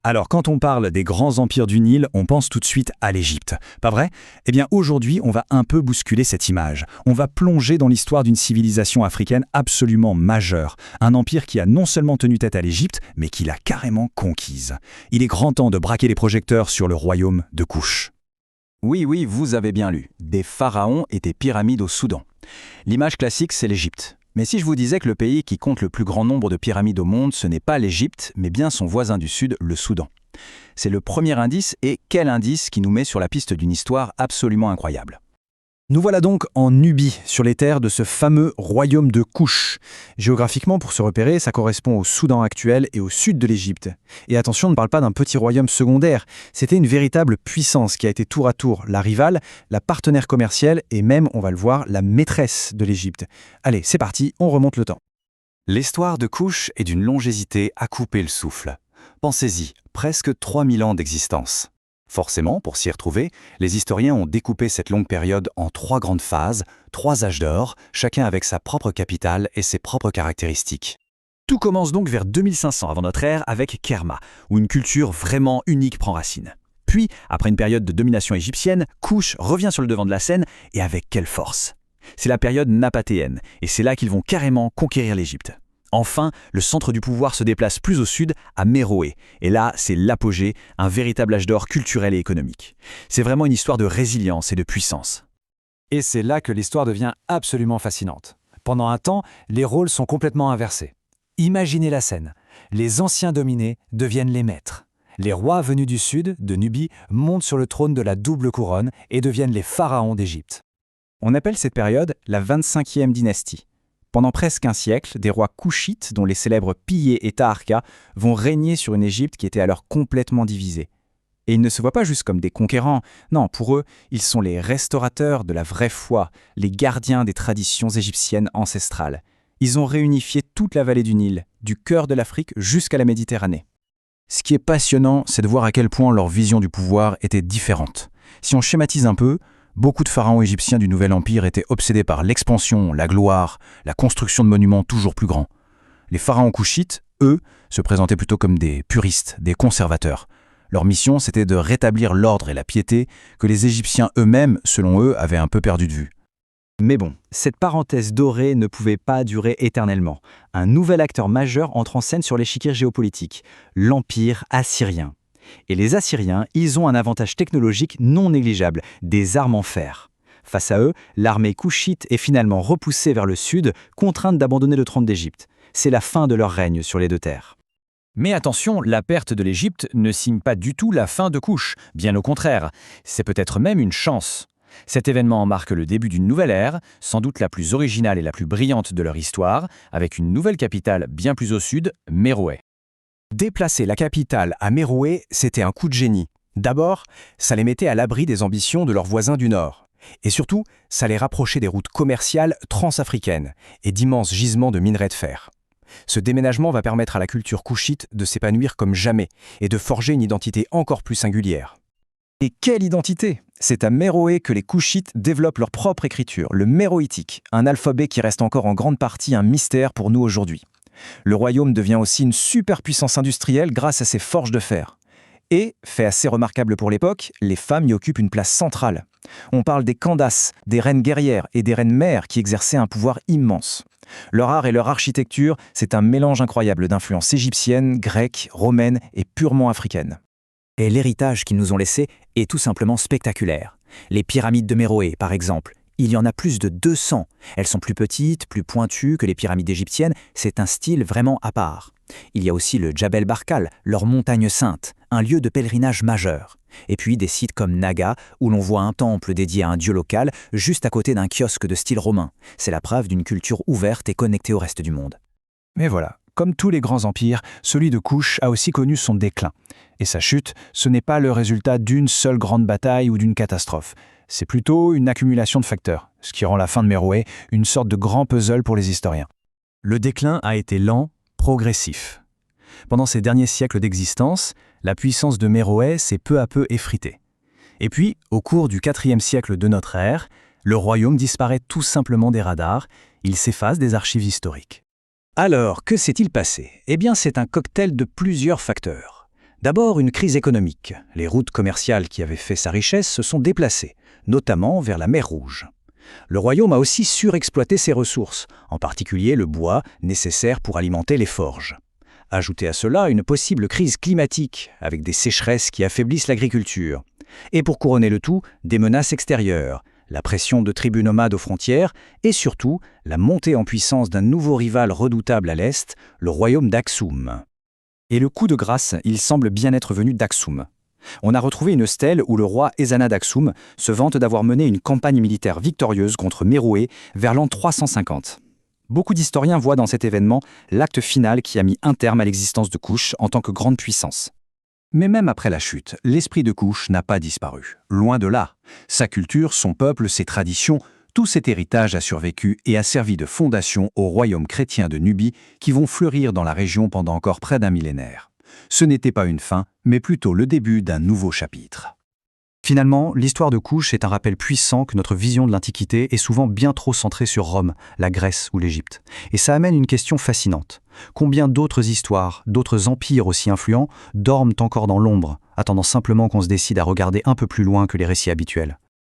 Alors, quand on parle des grands empires du Nil, on pense tout de suite à l'Égypte. Pas vrai? Eh bien, aujourd'hui, on va un peu bousculer cette image. On va plonger dans l'histoire d'une civilisation africaine absolument majeure. Un empire qui a non seulement tenu tête à l'Égypte, mais qui l'a carrément conquise. Il est grand temps de braquer les projecteurs sur le royaume de Kouch. Oui, oui, vous avez bien lu. Des pharaons et des pyramides au Soudan. L'image classique, c'est l'Égypte. Mais si je vous disais que le pays qui compte le plus grand nombre de pyramides au monde, ce n'est pas l'Égypte, mais bien son voisin du Sud, le Soudan. C'est le premier indice, et quel indice qui nous met sur la piste d'une histoire absolument incroyable. Nous voilà donc en Nubie, sur les terres de ce fameux royaume de Kouch. Géographiquement, pour se repérer, ça correspond au Soudan actuel et au sud de l'Égypte. Et attention, on ne parle pas d'un petit royaume secondaire. C'était une véritable puissance qui a été tour à tour la rivale, la partenaire commerciale et même, on va le voir, la maîtresse de l'Égypte. Allez, c'est parti, on remonte le temps. L'histoire de Kouch est d'une longévité à couper le souffle. Pensez-y, presque 3000 ans d'existence. Forcément, pour s'y retrouver, les historiens ont découpé cette longue période en 3 grandes phases, 3 âges d'or, chacun avec sa propre capitale et ses propres caractéristiques. Tout commence donc vers 2500 avant notre ère avec Kerma, où une culture vraiment unique prend racine. Puis, après une période de domination égyptienne, Kouch revient sur le devant de la scène, et avec quelle force! C'est la période nabatéenne, et c'est là qu'ils vont carrément conquérir l'Égypte. Enfin, le centre du pouvoir se déplace plus au sud, à Méroé. Et là, c'est l'apogée, un véritable âge d'or culturel et économique. C'est vraiment une histoire de résilience et de puissance. Et c'est là que l'histoire devient absolument fascinante. Pendant un temps, les rôles sont complètement inversés. Imaginez la scène. Les anciens dominés deviennent les maîtres. Les rois venus du sud, de Nubie, montent sur le trône de la double couronne et deviennent les pharaons d'Égypte. On appelle cette période la 25e dynastie. Pendant presque un siècle, des rois kouchites, dont les célèbres Pillé et Taharqa, vont régner sur une Égypte qui était alors complètement divisée. Et ils ne se voient pas juste comme des conquérants, non, pour eux, ils sont les restaurateurs de la vraie foi, les gardiens des traditions égyptiennes ancestrales. Ils ont réunifié toute la vallée du Nil, du cœur de l'Afrique jusqu'à la Méditerranée. Ce qui est passionnant, c'est de voir à quel point leur vision du pouvoir était différente. Si on schématise un peu, beaucoup de pharaons égyptiens du Nouvel Empire étaient obsédés par l'expansion, la gloire, la construction de monuments toujours plus grands. Les pharaons kouchites, eux, se présentaient plutôt comme des puristes, des conservateurs. Leur mission, c'était de rétablir l'ordre et la piété que les Égyptiens eux-mêmes, selon eux, avaient un peu perdu de vue. Mais bon, cette parenthèse dorée ne pouvait pas durer éternellement. Un nouvel acteur majeur entre en scène sur l'échiquier géopolitique, l'Empire assyrien. Et les Assyriens, ils ont un avantage technologique non négligeable, des armes en fer. Face à eux, l'armée kouchite est finalement repoussée vers le sud, contrainte d'abandonner le trône d'Égypte. C'est la fin de leur règne sur les 2 terres. Mais attention, la perte de l'Égypte ne signe pas du tout la fin de Kouch, bien au contraire. C'est peut-être même une chance. Cet événement marque le début d'une nouvelle ère, sans doute la plus originale et la plus brillante de leur histoire, avec une nouvelle capitale bien plus au sud, Méroé. Déplacer la capitale à Méroé, c'était un coup de génie. D'abord, ça les mettait à l'abri des ambitions de leurs voisins du Nord. Et surtout, ça les rapprochait des routes commerciales transafricaines et d'immenses gisements de minerais de fer. Ce déménagement va permettre à la culture kouchite de s'épanouir comme jamais et de forger une identité encore plus singulière. Et quelle identité! C'est à Méroé que les Kouchites développent leur propre écriture, le méroïtique, un alphabet qui reste encore en grande partie un mystère pour nous aujourd'hui. Le royaume devient aussi une superpuissance industrielle grâce à ses forges de fer. Et, fait assez remarquable pour l'époque, les femmes y occupent une place centrale. On parle des Candaces, des reines guerrières et des reines mères qui exerçaient un pouvoir immense. Leur art et leur architecture, c'est un mélange incroyable d'influences égyptiennes, grecques, romaines et purement africaines. Et l'héritage qu'ils nous ont laissé est tout simplement spectaculaire. Les pyramides de Méroé, par exemple. Il y en a plus de 200. Elles sont plus petites, plus pointues que les pyramides égyptiennes. C'est un style vraiment à part. Il y a aussi le Djabel Barkal, leur montagne sainte, un lieu de pèlerinage majeur. Et puis des sites comme Naga, où l'on voit un temple dédié à un dieu local, juste à côté d'un kiosque de style romain. C'est la preuve d'une culture ouverte et connectée au reste du monde. Mais voilà, comme tous les grands empires, celui de Kouch a aussi connu son déclin. Et sa chute, ce n'est pas le résultat d'une seule grande bataille ou d'une catastrophe. C'est plutôt une accumulation de facteurs, ce qui rend la fin de Méroé une sorte de grand puzzle pour les historiens. Le déclin a été lent, progressif. Pendant ces derniers siècles d'existence, la puissance de Méroé s'est peu à peu effritée. Et puis, au cours du IVe siècle de notre ère, le royaume disparaît tout simplement des radars, il s'efface des archives historiques. Alors, que s'est-il passé? Eh bien, c'est un cocktail de plusieurs facteurs. D'abord, une crise économique. Les routes commerciales qui avaient fait sa richesse se sont déplacées, notamment vers la mer Rouge. Le royaume a aussi surexploité ses ressources, en particulier le bois nécessaire pour alimenter les forges. Ajoutez à cela une possible crise climatique, avec des sécheresses qui affaiblissent l'agriculture. Et pour couronner le tout, des menaces extérieures, la pression de tribus nomades aux frontières et surtout la montée en puissance d'un nouveau rival redoutable à l'est, le royaume d'Aksum. Et le coup de grâce, il semble bien être venu d'Aksum. On a retrouvé une stèle où le roi Ezana d'Aksum se vante d'avoir mené une campagne militaire victorieuse contre Méroé vers l'an 350. Beaucoup d'historiens voient dans cet événement l'acte final qui a mis un terme à l'existence de Kush en tant que grande puissance. Mais même après la chute, l'esprit de Kush n'a pas disparu. Loin de là. Sa culture, son peuple, ses traditions, tout cet héritage a survécu et a servi de fondation aux royaumes chrétiens de Nubie qui vont fleurir dans la région pendant encore près d'un millénaire. Ce n'était pas une fin, mais plutôt le début d'un nouveau chapitre. Finalement, l'histoire de Kush est un rappel puissant que notre vision de l'Antiquité est souvent bien trop centrée sur Rome, la Grèce ou l'Égypte. Et ça amène une question fascinante. Combien d'autres histoires, d'autres empires aussi influents, dorment encore dans l'ombre, attendant simplement qu'on se décide à regarder un peu plus loin que les récits habituels ?